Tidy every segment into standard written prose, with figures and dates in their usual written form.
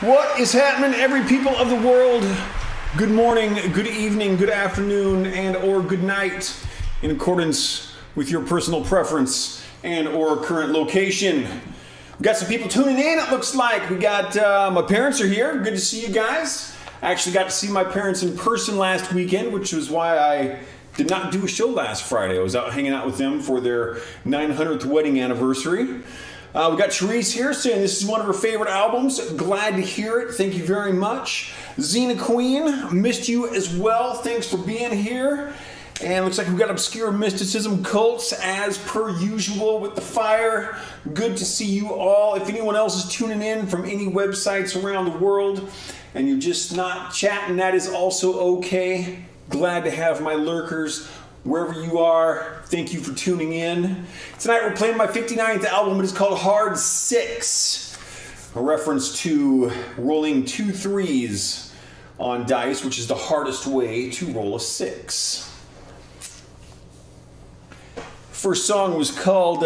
What is happening, every people of the world? Good morning, good evening, good afternoon, and or good night, in accordance with your personal preference and or current location. We got some people tuning in, it looks like. We got, my parents are here. Good to see you guys. I actually got to see my parents in person last weekend, which was why I did not do a show last Friday. I was out hanging out with them for their 900th wedding anniversary. We got Therese here saying this is one of her favorite albums. Glad to hear it. Thank you very much. Xena Queen, missed you as well. Thanks for being here. And looks like we've got Obscure Mysticism Cults as per usual with the fire. Good to see you all. If anyone else is tuning in from any websites around the world and you're just not chatting, that is also okay. Glad to have my lurkers wherever you are. Thank you for tuning in. Tonight we're playing my 59th album. It is called Hard 6, a reference to rolling 2 threes on dice, which is the hardest way to roll a 6. First song was called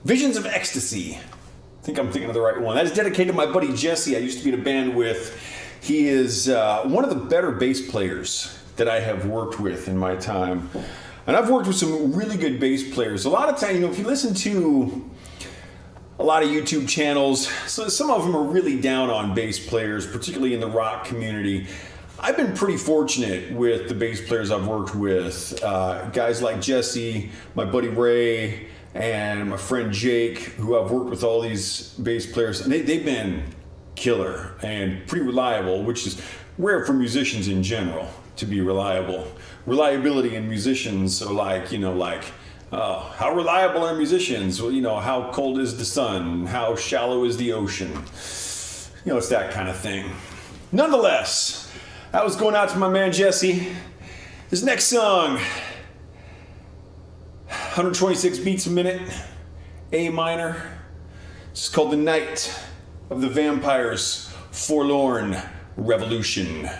Visions of Ecstasy. I think I'm thinking of the right one. That is dedicated to my buddy Jesse I used to be in a band with. He is one of the better bass players that I have worked with in my time. And I've worked with some really good bass players. A lot of time, if you listen to a lot of YouTube channels, so some of them are really down on bass players, particularly in the rock community. I've been pretty fortunate with the bass players I've worked with. Guys like Jesse, my buddy Ray, and my friend Jake, who I've worked with all these bass players, and they've been killer and pretty reliable, which is rare for musicians in general to be reliable. Reliability in musicians are like, how reliable are musicians? Well, how cold is the sun? How shallow is the ocean? It's that kind of thing. Nonetheless, that was going out to my man Jesse. This next song, 126 beats a minute, A minor. It's called The Night of the Vampire's Forlorn Revolution.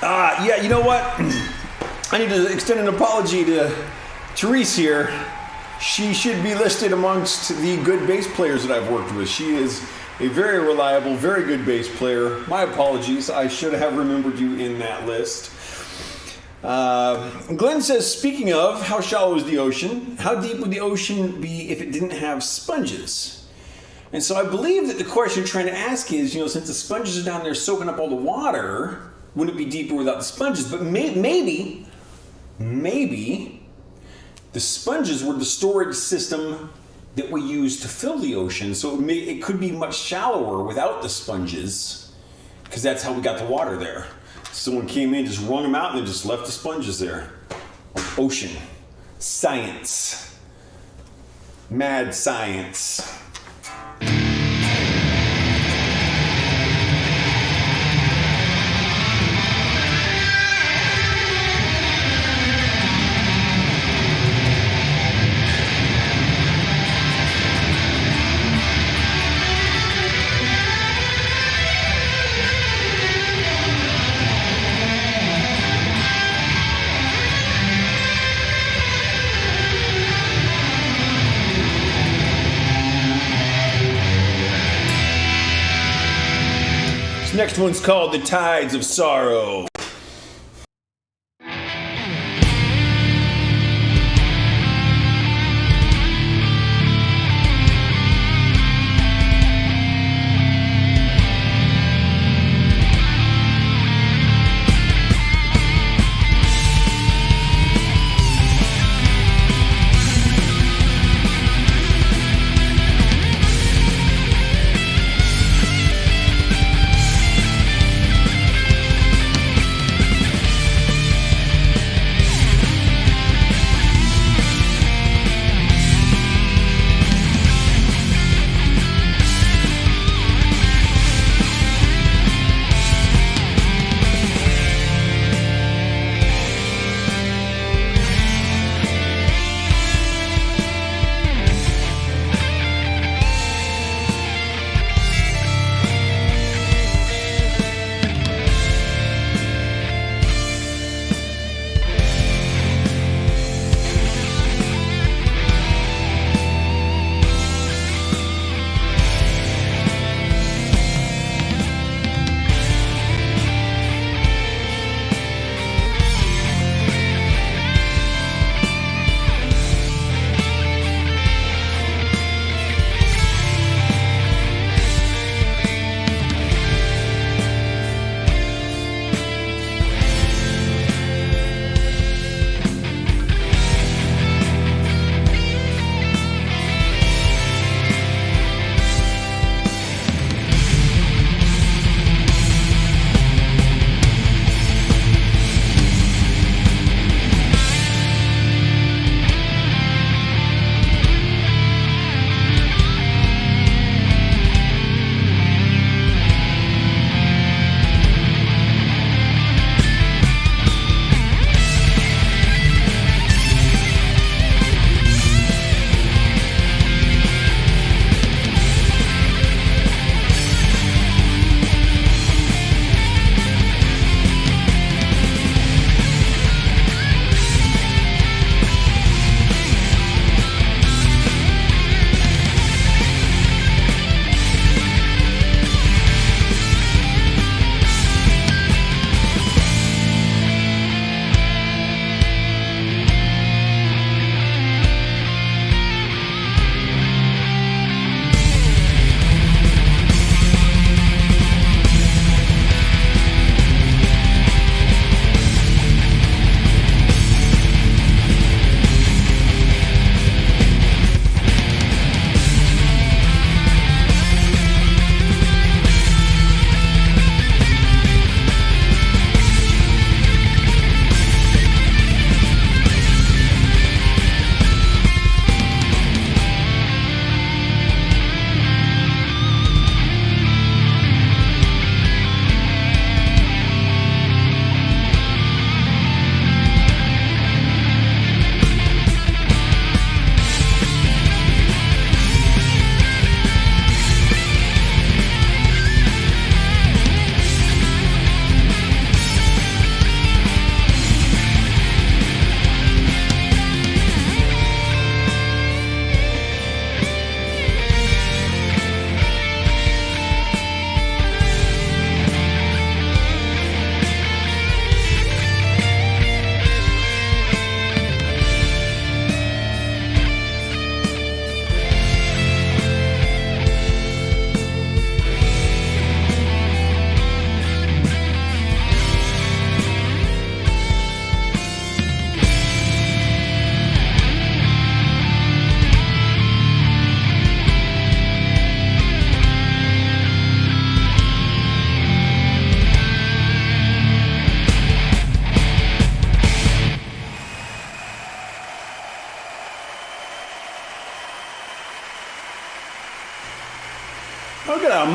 Yeah, you know what? I need to extend an apology to Therese here. She should be listed amongst the good bass players that I've worked with. She is a very reliable, very good bass player. My apologies. I should have remembered you in that list. Glenn says, speaking of, how shallow is the ocean? How deep would the ocean be if it didn't have sponges? And so I believe that the question you're trying to ask is, since the sponges are down there soaking up all the water, wouldn't it be deeper without the sponges? But maybe the sponges were the storage system that we use to fill the ocean. So it could be much shallower without the sponges, because that's how we got the water there. Someone came in, just wrung them out, and then just left the sponges there. Ocean. Science. Mad science. Next one's called The Tides of Sorrow.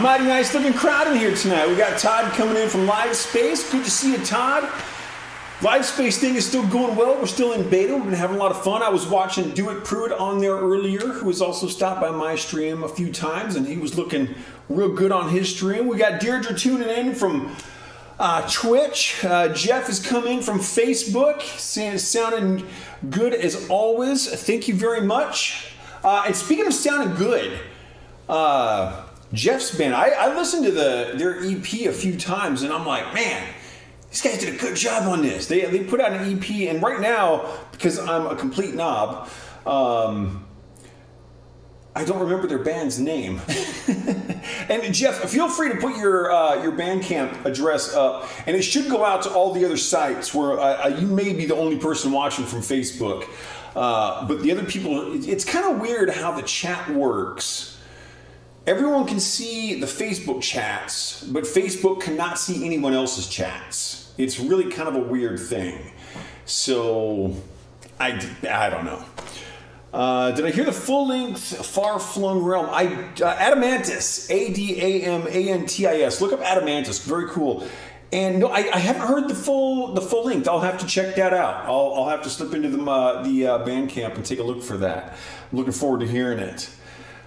Mighty nice looking crowd in here tonight. We got Todd coming in from Live Space. Good to see you, Todd. Live Space thing is still going well. We're still in beta. We've been having a lot of fun. I was watching Do It Pruitt on there earlier, who has also stopped by my stream a few times, and he was looking real good on his stream. We got Deirdre tuning in from Twitch. Jeff has come in from Facebook, saying it's sounding good as always. Thank you very much. And speaking of sounding good, Jeff's band, I listened to their EP a few times, and I'm like, man, these guys did a good job on this. They put out an EP, and right now, because I'm a complete knob, I don't remember their band's name. And Jeff, feel free to put your Bandcamp address up, and it should go out to all the other sites where you may be the only person watching from Facebook. But the other people, it's kind of weird how the chat works. Everyone can see the Facebook chats, but Facebook cannot see anyone else's chats. It's really kind of a weird thing. So, I don't know. Did I hear the full-length Far Flung Realm? Adamantis, Adamantis. Look up Adamantis, very cool. And no, I haven't heard the full length. I'll have to check that out. I'll have to slip into the Bandcamp and take a look for that. I'm looking forward to hearing it.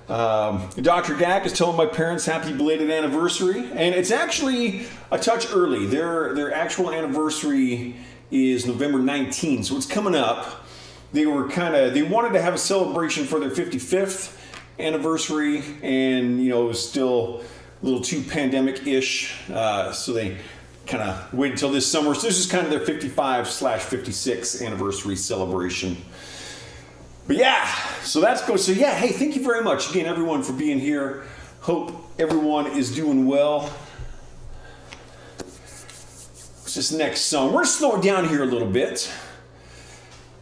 Dr. Gak is telling my parents happy belated anniversary, and it's actually a touch early. Their actual anniversary is November 19th, so it's coming up. They wanted to have a celebration for their 55th anniversary, and it was still a little too pandemic-ish, so they kind of waited until this summer. So this is kind of their 55/56 anniversary celebration. But yeah, so that's good. So yeah, hey, thank you very much again, everyone, for being here. Hope everyone is doing well. What's this next song? We're going to slow it down here a little bit.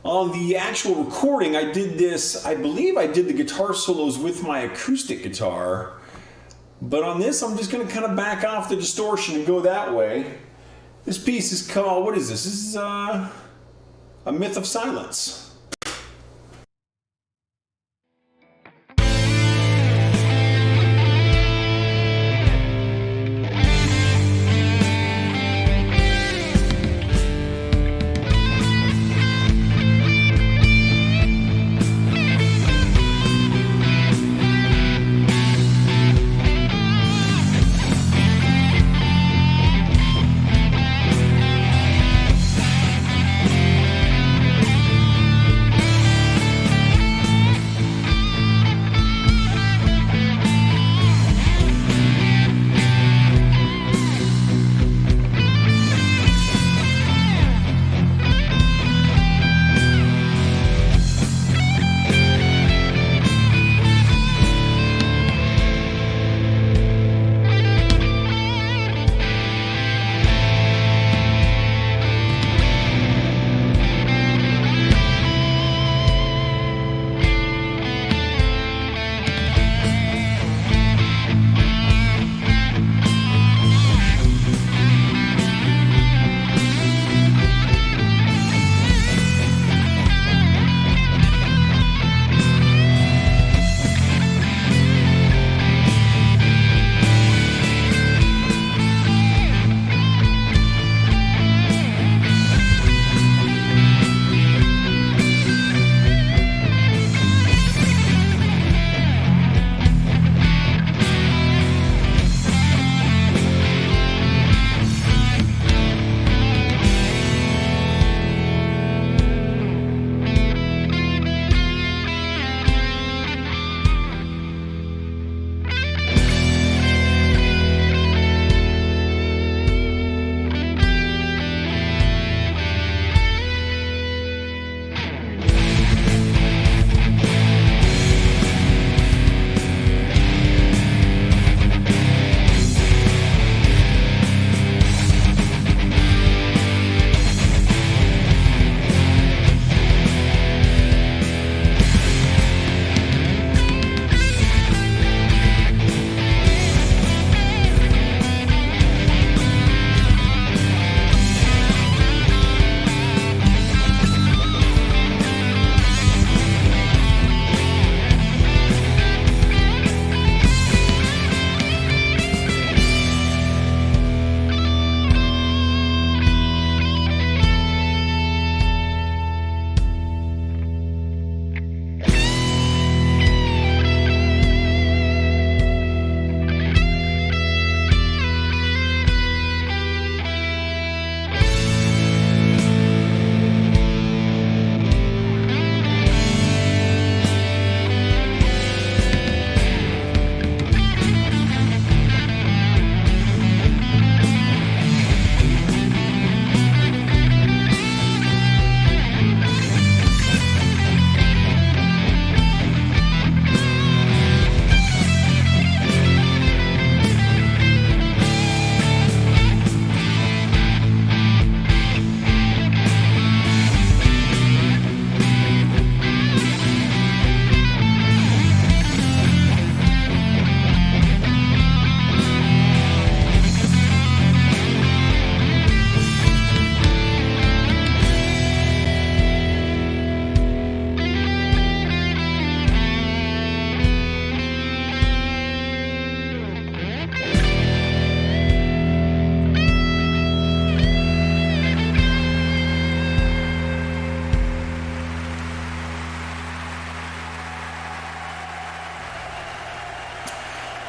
On the actual recording, I believe I did the guitar solos with my acoustic guitar. But on this, I'm just going to kind of back off the distortion and go that way. This piece is called, what is this? This is A Myth of Silence.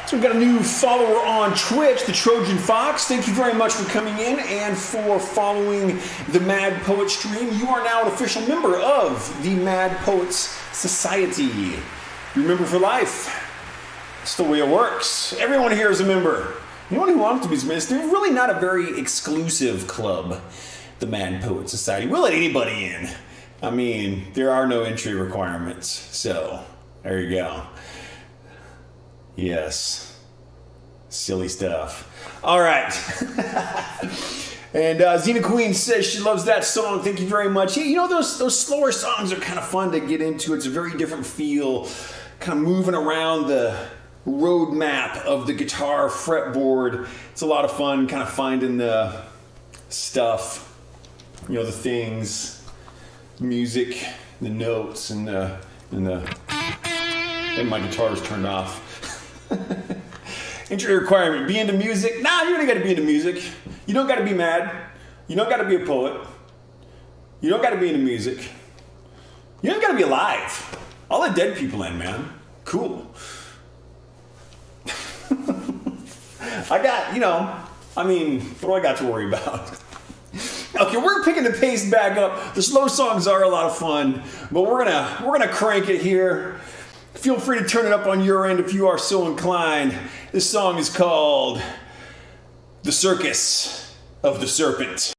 So we've got a new follower on Twitch, the Trojan Fox. Thank you very much for coming in and for following the Mad Poet stream. You are now an official member of the Mad Poets Society. You're a member for life. It's the way it works. Everyone here is a member. Anyone who wants to be is It's really not a very exclusive club, the Mad Poet Society. We'll let anybody in. I mean, there are no entry requirements. So, there you go. Yes. Silly stuff. All right. And Xena Queen says she loves that song. Thank you very much. You know, those slower songs are kind of fun to get into. It's a very different feel. Kind of moving around the road map of the guitar fretboard. It's a lot of fun kind of finding the stuff, you know, the things, music, the notes, and my guitar's turned off. Entry requirement, be into music. Nah, you don't gotta be into music. You don't gotta be mad. You don't gotta be a poet. You don't gotta be into music. You don't gotta be alive. I'll let dead people in, man. Cool. I got, you know, I mean, what do I got to worry about? Okay, we're picking the pace back up. The slow songs are a lot of fun, but we're gonna crank it here. Feel free to turn it up on your end if you are so inclined. This song is called The Circus of the Serpent.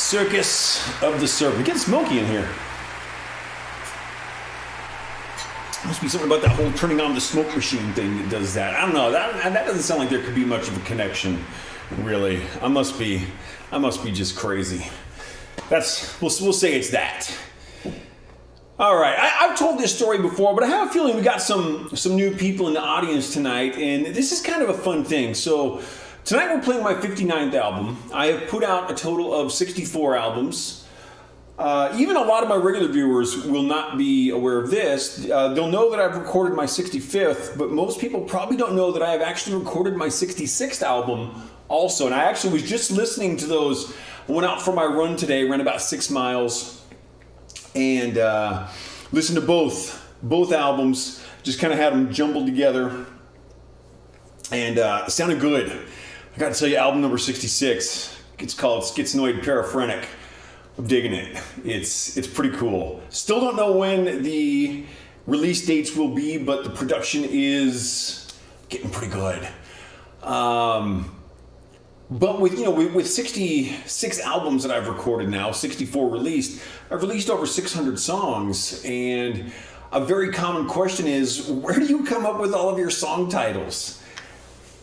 Circus of the Serpent. Getting smoky in here. Must be something about that whole turning on the smoke machine thing that does that. I don't know. That doesn't sound like there could be much of a connection, really. I must be just crazy. We'll say it's that. All right, I've told this story before, but I have a feeling we got some new people in the audience tonight, and this is kind of a fun thing. So tonight we're playing my 59th album. I have put out a total of 64 albums. Even a lot of my regular viewers will not be aware of this. They'll know that I've recorded my 65th, but most people probably don't know that I have actually recorded my 66th album also. And I actually was just listening to those. I went out for my run today, ran about 6 miles, and listened to both albums. Just kind of had them jumbled together, and it sounded good. I got to tell you, album number 66. It's called Schizoid Paraphrenic. I'm digging it. It's pretty cool. Still don't know when the release dates will be, but the production is getting pretty good. But with 66 albums that I've recorded now, 64 released, I've released over 600 songs, and a very common question is, where do you come up with all of your song titles?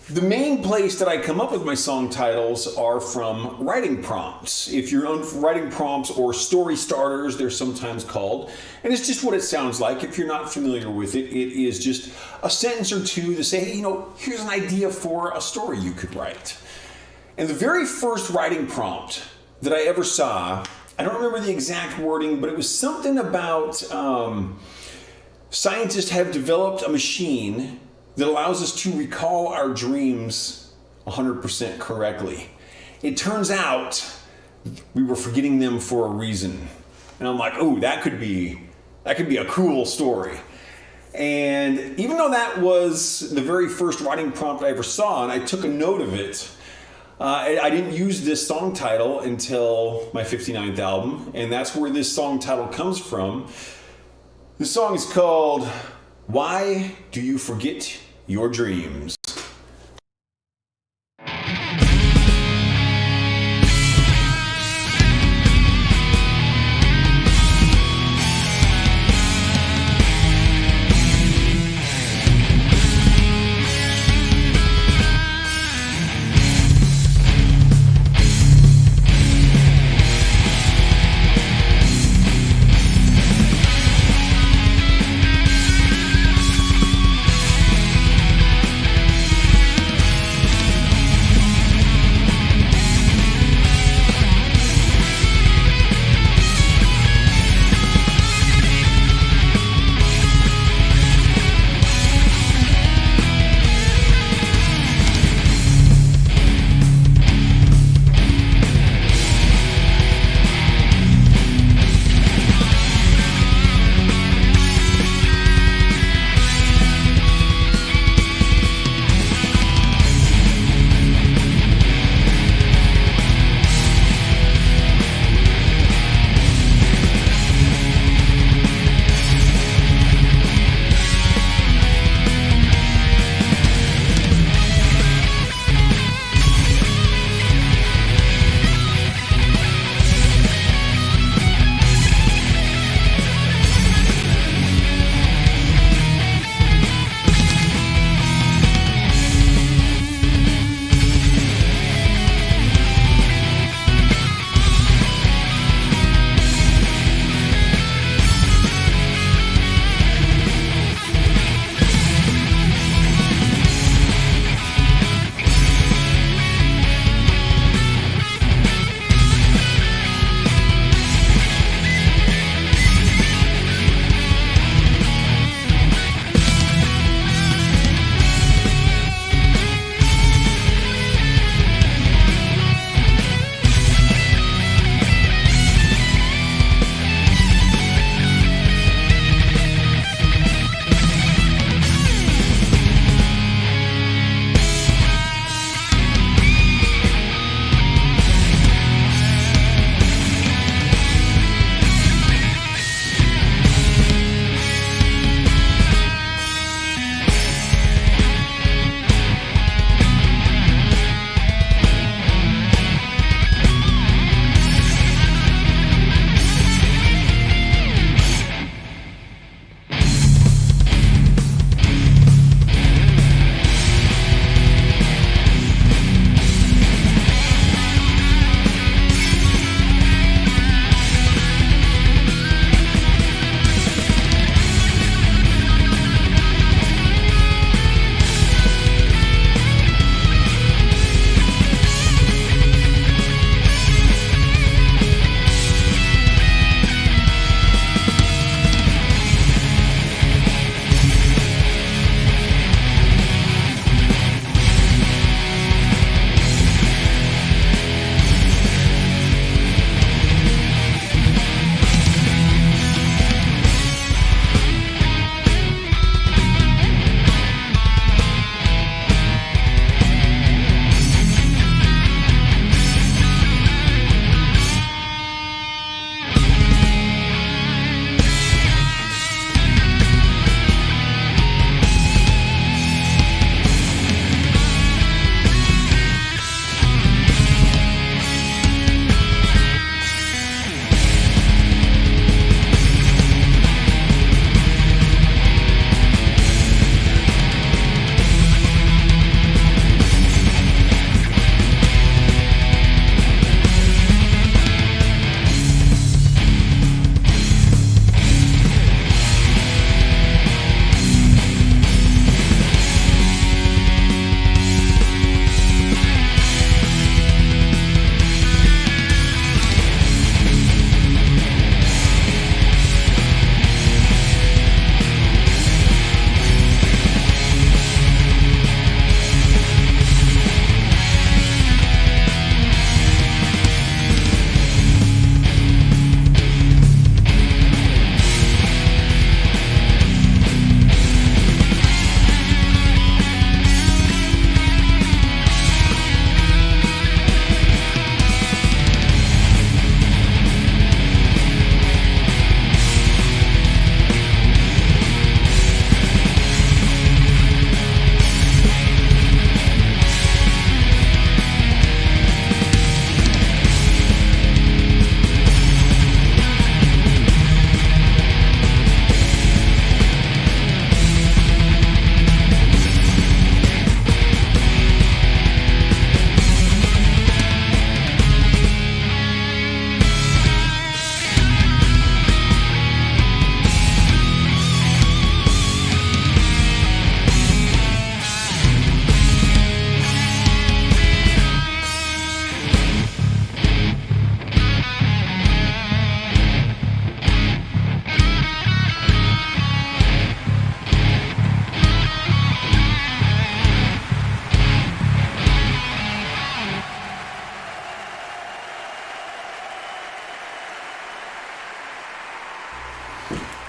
The main place that I come up with my song titles are from writing prompts. If you're on writing prompts, or story starters, they're sometimes called, and it's just what it sounds like. If you're not familiar with it, it is just a sentence or two to say, hey, here's an idea for a story you could write. And the very first writing prompt that I ever saw, I don't remember the exact wording, but it was something about scientists have developed a machine that allows us to recall our dreams 100% correctly. It turns out we were forgetting them for a reason. And I'm like, oh, that could be a cool story. And even though that was the very first writing prompt I ever saw, and I took a note of it, I didn't use this song title until my 59th album, and that's where this song title comes from. The song is called Why Do You Forget Your Dreams?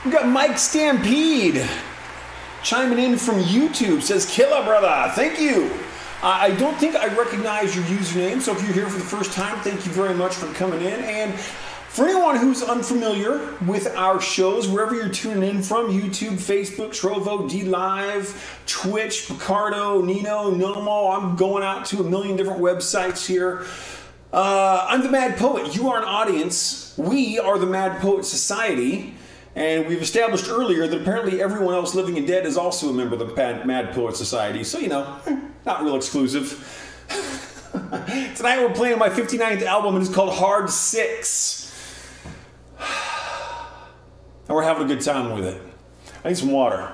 We got Mike Stampede chiming in from YouTube, says, "Killer brother, thank you." I don't think I recognize your username, so if you're here for the first time, thank you very much for coming in. And for anyone who's unfamiliar with our shows, wherever you're tuning in from, YouTube, Facebook, Trovo, DLive, Twitch, Picardo, Nino, Nomo, I'm going out to a million different websites here. I'm the Mad Poet. You are an audience. We are the Mad Poet Society. And we've established earlier that apparently everyone else living and dead is also a member of the Mad Poet Society. So, not real exclusive. Tonight we're playing my 59th album, and it's called Hard 6. And we're having a good time with it. I need some water.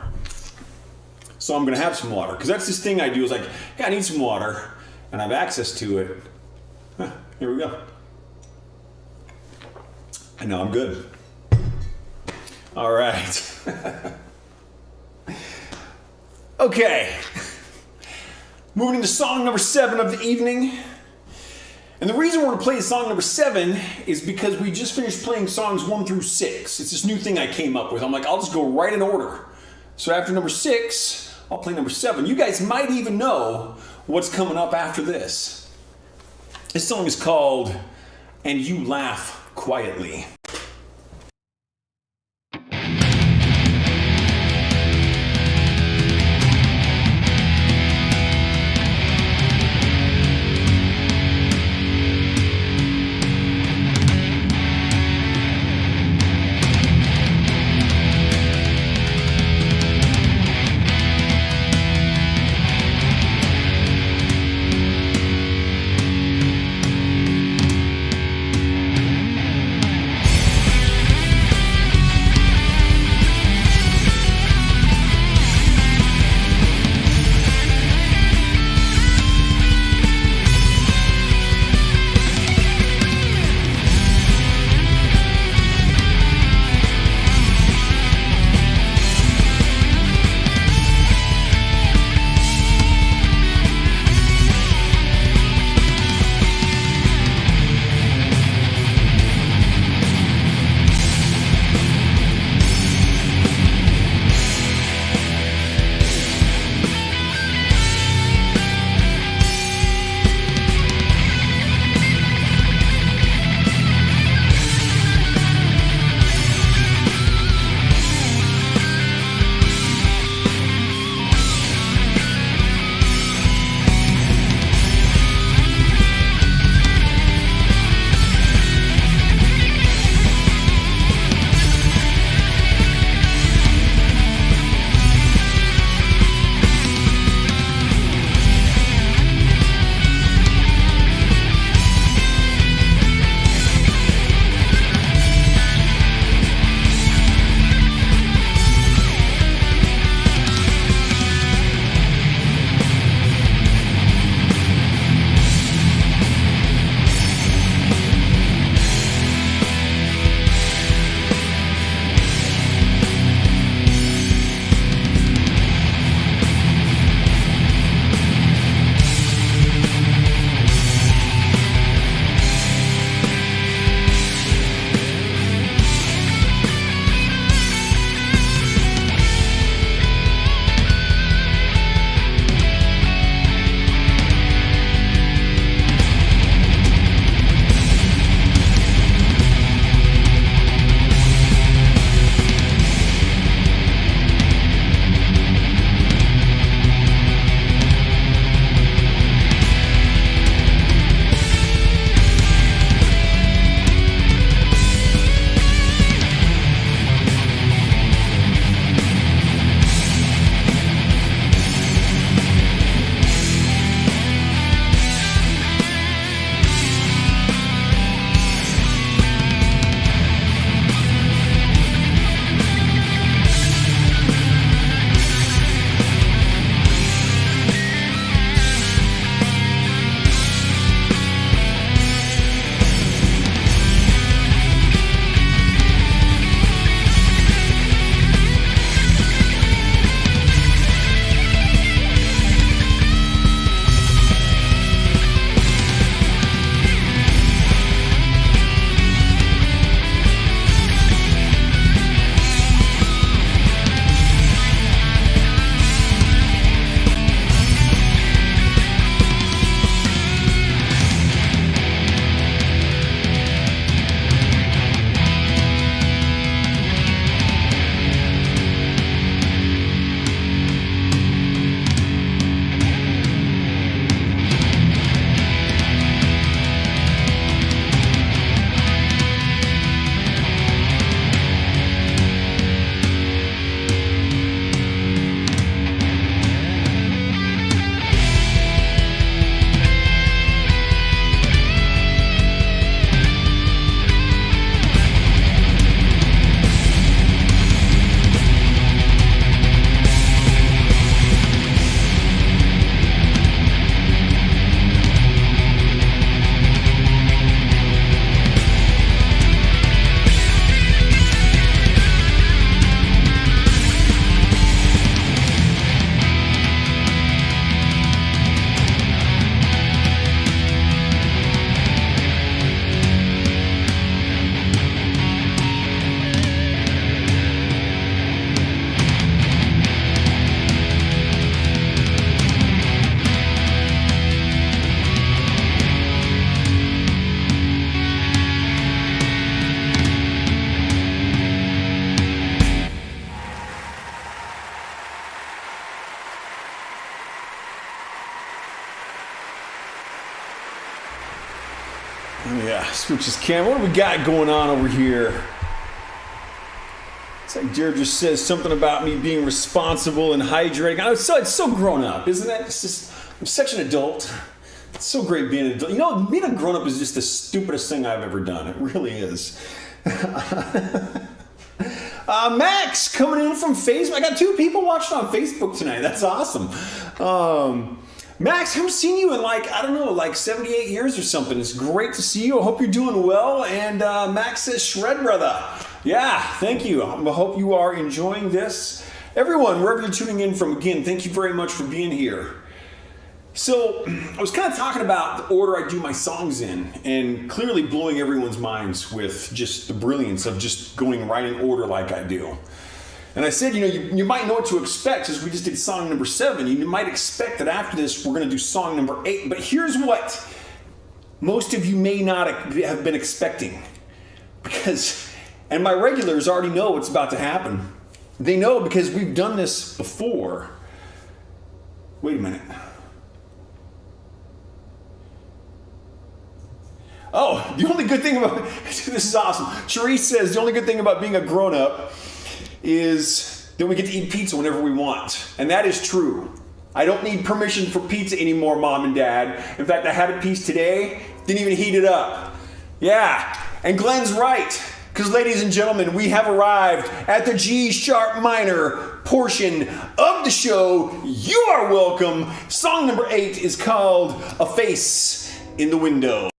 So I'm going to have some water. Because that's this thing I do is like, hey, I need some water. And I have access to it. Here we go. And now I'm good. All right. Okay. Moving into song number 7 of the evening. And the reason we're going to play song number 7 is because we just finished playing songs 1 through 6. It's this new thing I came up with. I'm like, I'll just go right in order. So after number 6, I'll play number 7. You guys might even know what's coming up after this. This song is called "And You Laugh Quietly." switch his camera. What do we got going on over here? It's like Jared just says something about me being responsible and hydrating. It's so grown up, isn't it? It's just, I'm such an adult. It's so great being an adult. You know, being a grown up is just the stupidest thing I've ever done. It really is. Max coming in from Facebook. I got 2 people watching on Facebook tonight. That's awesome. Max, I haven't seen you in like 78 years or something. It's great to see you. I hope you're doing well. And Max says, shred, brother. Yeah, thank you. I hope you are enjoying this. Everyone, wherever you're tuning in from, again, thank you very much for being here. So, I was kind of talking about the order I do my songs in, and clearly blowing everyone's minds with just the brilliance of just going right in order like I do. And I said, you might know what to expect, as we just did song number 7. You might expect that after this, we're going to do song number 8. But here's what most of you may not have been expecting. And my regulars already know what's about to happen. They know because we've done this before. Wait a minute. Oh, the only good thing about, this is awesome. Charisse says the only good thing about being a grown-up is that we get to eat pizza whenever we want. And that is true. I don't need permission for pizza anymore, Mom and Dad. In fact, I had a piece today, didn't even heat it up. Yeah, and Glenn's right. Because ladies and gentlemen, we have arrived at the G sharp minor portion of the show. You are welcome. Song number 8 is called A Face in the Window.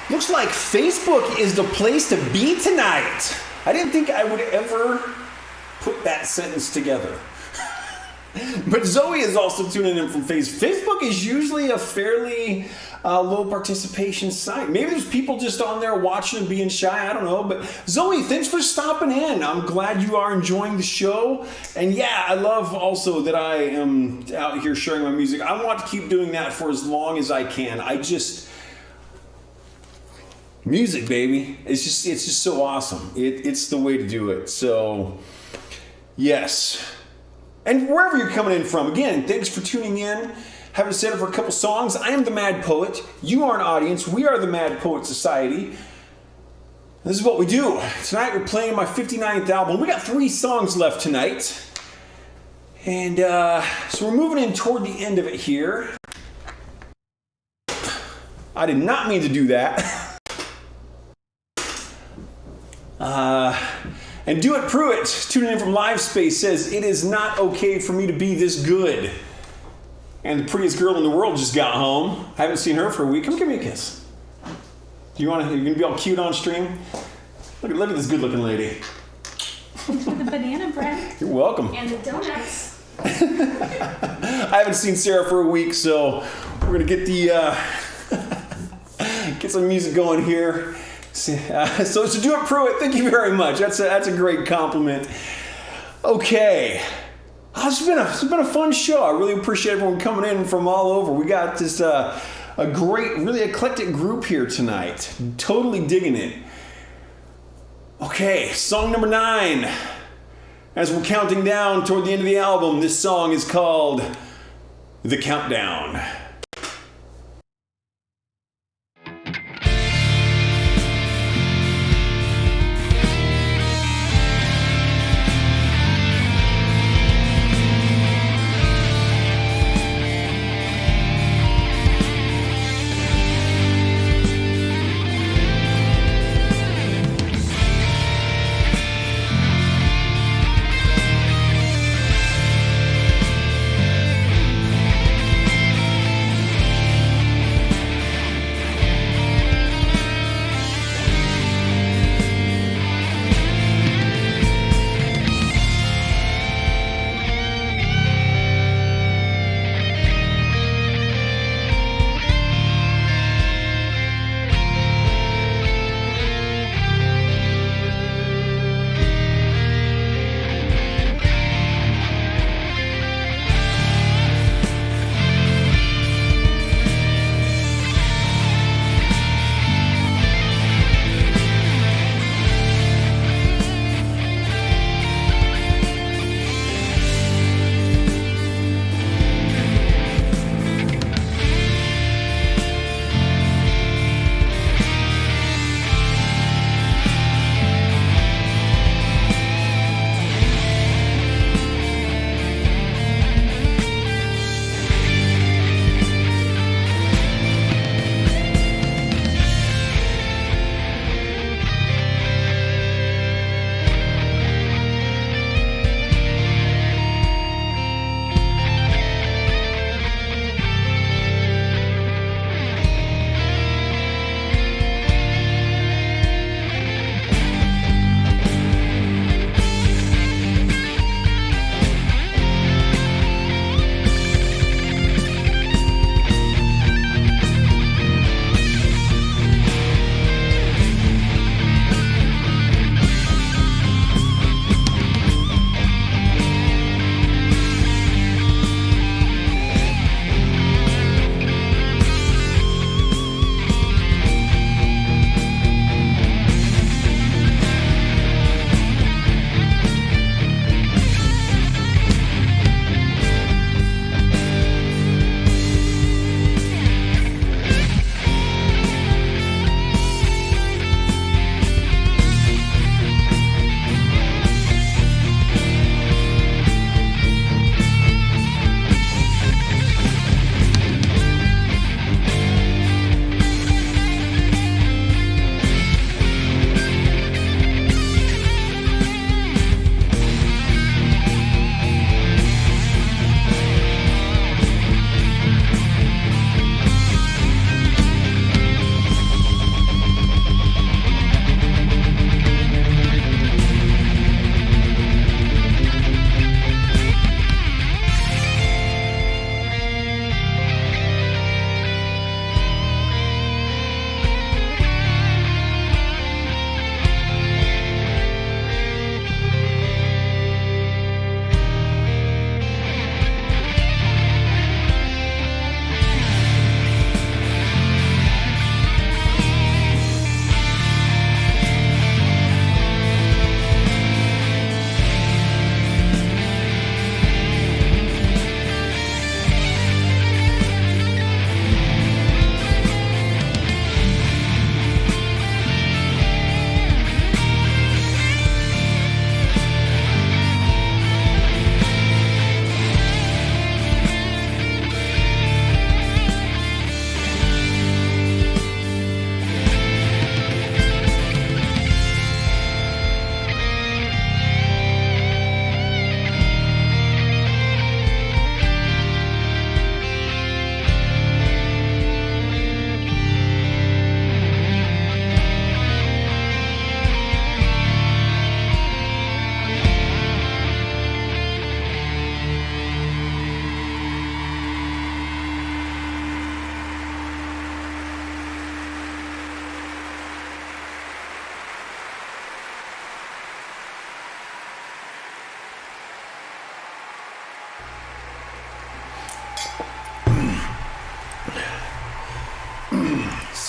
Looks like Facebook is the place to be tonight. I didn't think I would ever put that sentence together. But Zoe is also tuning in from Facebook. Facebook is usually a fairly low participation site. Maybe there's people just on there watching and being shy. I don't know. But Zoe, thanks for stopping in. I'm glad you are enjoying the show. And yeah, I love also that I am out here sharing my music. I want to keep doing that for as long as I can. Music, baby. It's just so awesome. It's the way to do it. So, yes. And wherever you're coming in from, again, thanks for tuning in. Having set up for a couple songs. I am the Mad Poet. You are an audience. We are the Mad Poet Society. This is what we do. Tonight we're playing my 59th album. We got 3 songs left tonight. And so we're moving in toward the end of it here. I did not mean to do that. And Do It Pruitt, tuning in from Live Space, says, it is not okay for me to be this good. And the prettiest girl in the world just got home. I haven't seen her for a week. Come give me a kiss. You're going to be all cute on stream? Look at this good looking lady. For the banana bread. You're welcome. And the donuts. I haven't seen Sarah for a week, so we're going to get get some music going here. So to Do It Pruitt, thank you very much. That's a great compliment. Okay. It's been a fun show. I really appreciate everyone coming in from all over. We got this a great, really eclectic group here tonight. Totally digging it. Okay, song number 9. As we're counting down toward the end of the album, this song is called The Countdown.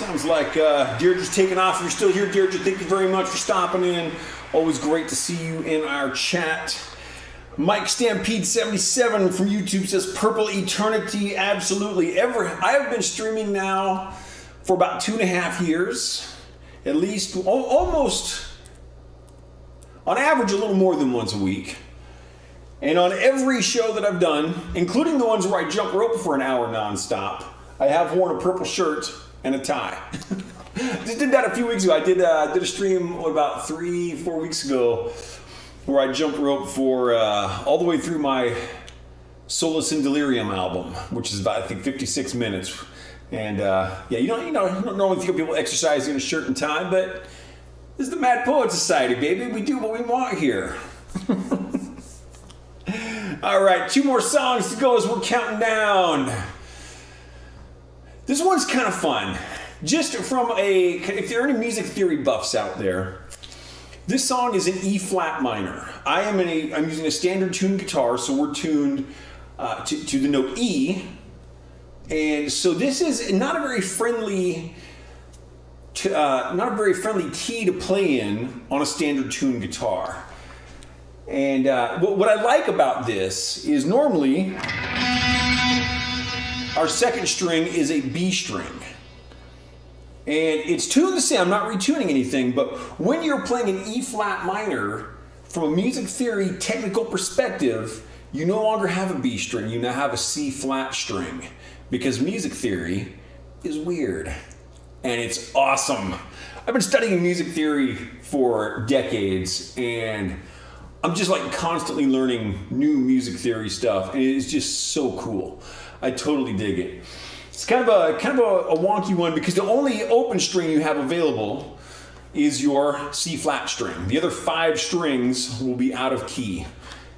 Sounds like Deirdre's taking off. If you're still here, Deirdre, thank you very much for stopping in. Always great to see you in our chat. Mike Stampede 77 from YouTube says Purple Eternity. Absolutely. I have been streaming now for about 2.5 years, at least, almost on average a little more than once a week. And on every show that I've done, including the ones where I jump rope for an hour nonstop, I have worn a purple shirt and a tie. Just did that a few weeks ago. I did a stream about 3-4 weeks ago where I jumped rope for all the way through my Solace in Delirium album, which is about, I think, 56 minutes. And you don't normally think of people exercising in a shirt and tie, but this is the Mad Poet Society, baby. We do what we want here. All right, 2 more songs to go as we're counting down. This one's kind of fun. Just from if there are any music theory buffs out there, this song is in E flat minor. I'm using a standard tuned guitar, so we're tuned to the note E. And so this is not a very friendly key to play in on a standard tuned guitar. And what I like about this is normally our second string is a B string. And it's tuned the same, I'm not retuning anything, but when you're playing an E flat minor, from a music theory technical perspective, you no longer have a B string, you now have a C flat string. Because music theory is weird. And it's awesome. I've been studying music theory for decades, and I'm just like constantly learning new music theory stuff, and it is just so cool. I totally dig it. It's kind of a wonky one because the only open string you have available is your C flat string. The other 5 strings will be out of key.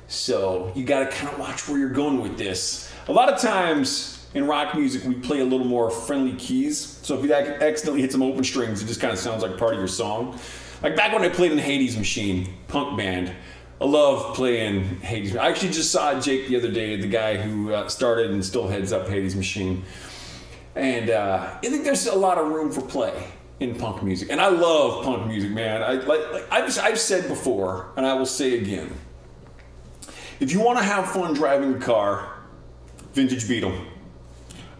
So you gotta kind of watch where you're going with this. A lot of times in rock music, we play a little more friendly keys. So if you accidentally hit some open strings, it just kind of sounds like part of your song. Like back when I played in Hades Machine, punk band, I love playing Hades. I actually just saw Jake the other day, the guy who started and still heads up Hades Machine. And I think there's a lot of room for play in punk music. And I love punk music, man. I've said before, and I will say again, if you want to have fun driving a car, vintage Beetle.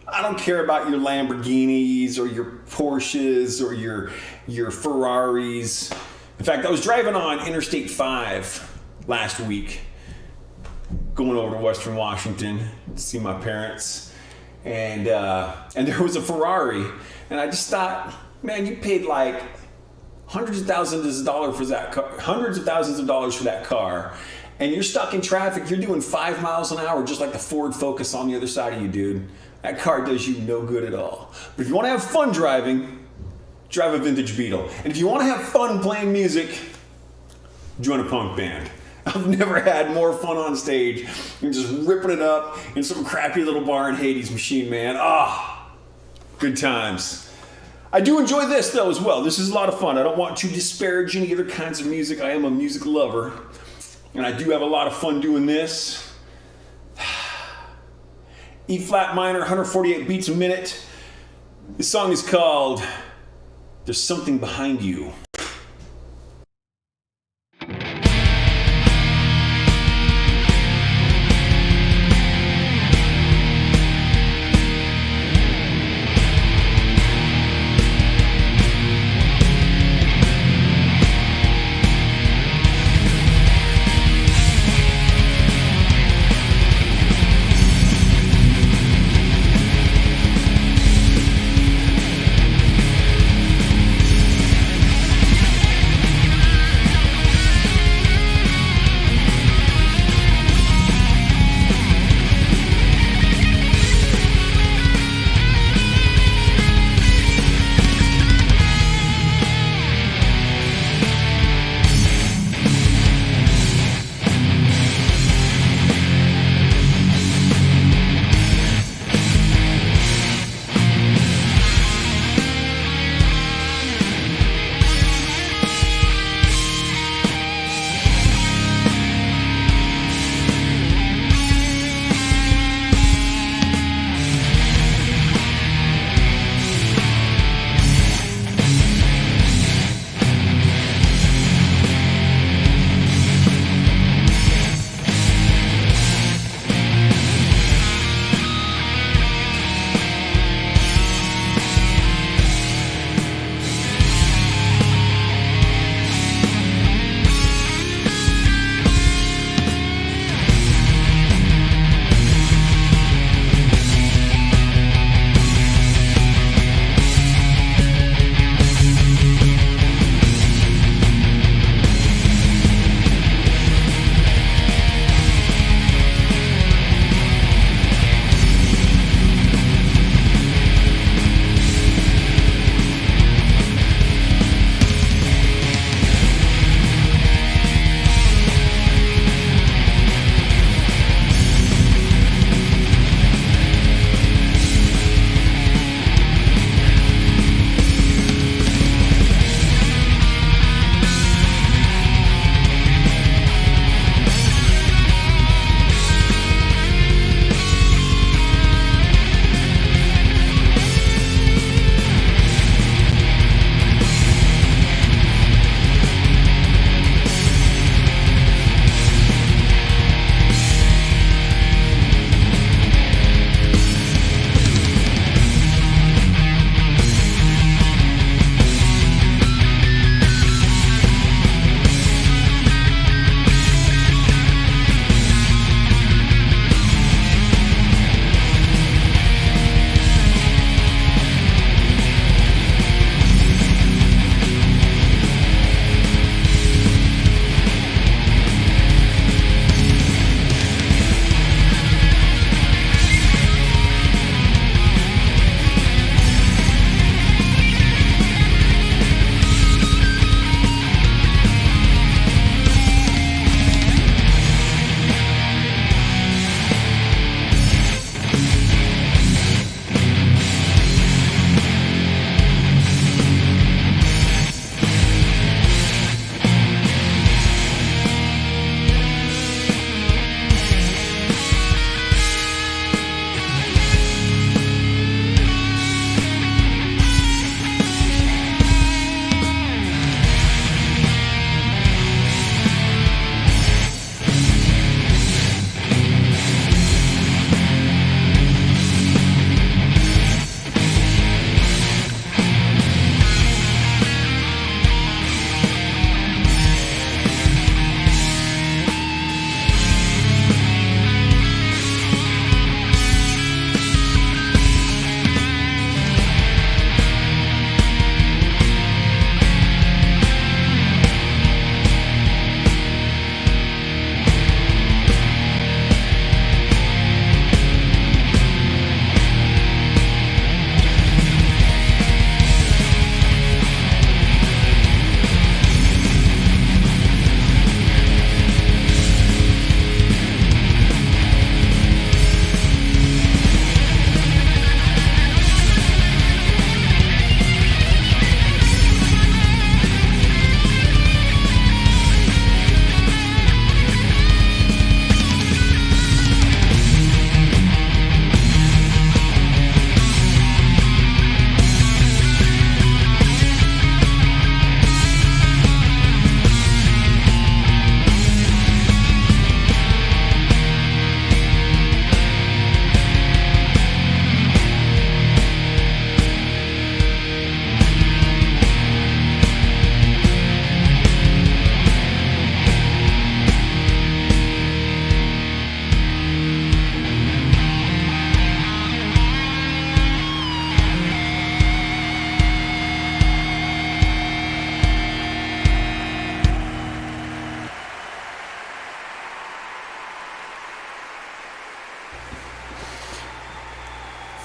I don't care about your Lamborghinis or your Porsches or your Ferraris. In fact, I was driving on Interstate 5 last week, going over to Western Washington to see my parents, and there was a Ferrari, and I just thought, man, you paid like hundreds of thousands of dollars for that car, and you're stuck in traffic. You're doing 5 miles an hour, just like the Ford Focus on the other side of you, dude. That car does you no good at all. But if you want to have fun driving, drive a vintage Beetle. And if you want to have fun playing music, join a punk band. I've never had more fun on stage than just ripping it up in some crappy little bar in Hades Machine, man. Good times. I do enjoy this, though, as well. This is a lot of fun. I don't want to disparage any other kinds of music. I am a music lover, and I do have a lot of fun doing this. E flat minor, 148 beats a minute. This song is called There's Something Behind You.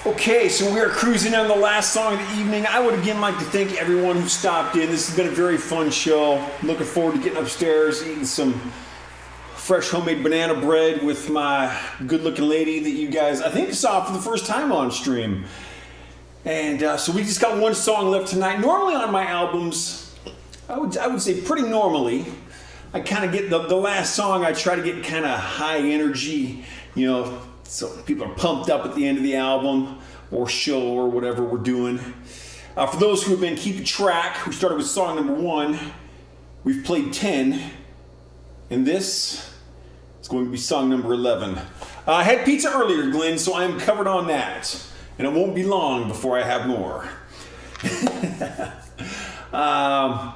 Okay, so we are cruising on the last song of the evening. I would again like to thank everyone who stopped in. This has been a very fun show. Looking forward to getting upstairs, eating some fresh homemade banana bread with my good-looking lady that you guys, I think, saw for the first time on stream. And so we just got one song left tonight. Normally on my albums, I would say pretty normally, I kind of get the last song, I try to get kind of high energy, you know, so people are pumped up at the end of the album or show or whatever we're doing. For those who have been keeping track, we started with song number 1. We've played 10. And this is going to be song number 11. I had pizza earlier, Glenn, so I am covered on that. And it won't be long before I have more. I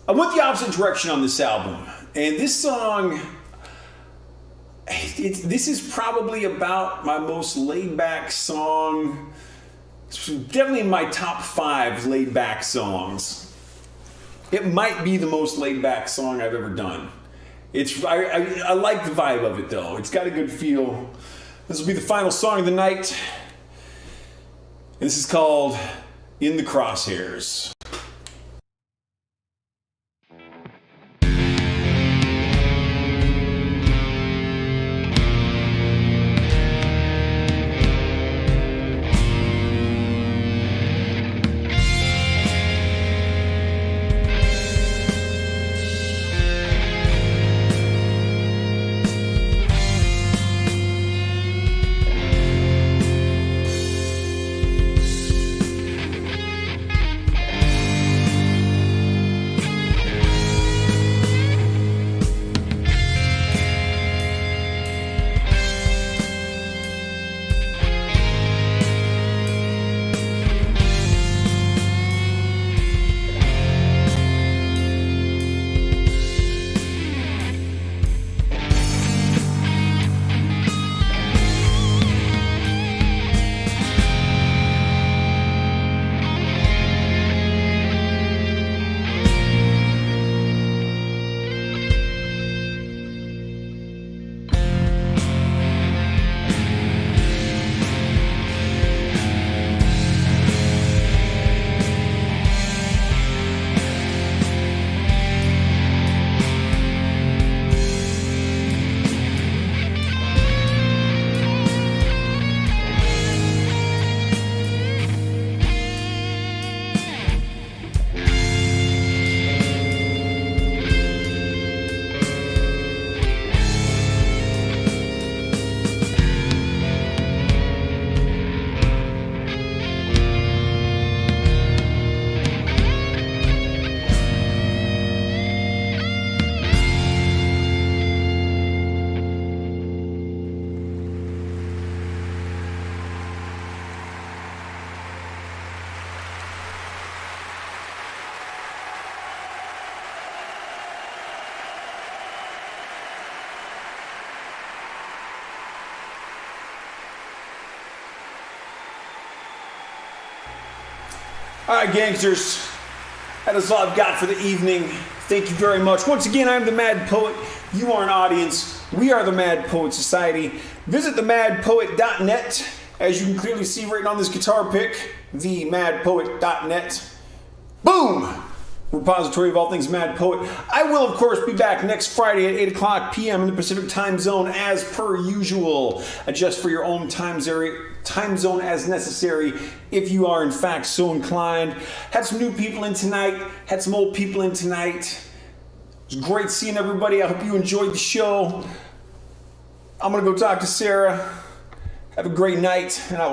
went the opposite direction on this album. And this song, this is probably about my most laid-back song. It's definitely in my top 5 laid-back songs. It might be the most laid-back song I've ever done. I like the vibe of it, though. It's got a good feel. This will be the final song of the night. And this is called In the Crosshairs. All right, gangsters, that is all I've got for the evening. Thank you very much. Once again, I'm the Mad Poet. You are an audience. We are the Mad Poet Society. Visit themadpoet.net. As you can clearly see written on this guitar pick, themadpoet.net. Boom! Repository of all things Mad Poet. I will, of course, be back next Friday at 8 o'clock p.m. in the Pacific time zone as per usual. Adjust for your own time zone as necessary if you are in fact so inclined. Had some new people in tonight. Had some old people in tonight. It was great seeing everybody. I hope you enjoyed the show. I'm going to go talk to Sarah. Have a great night, and I will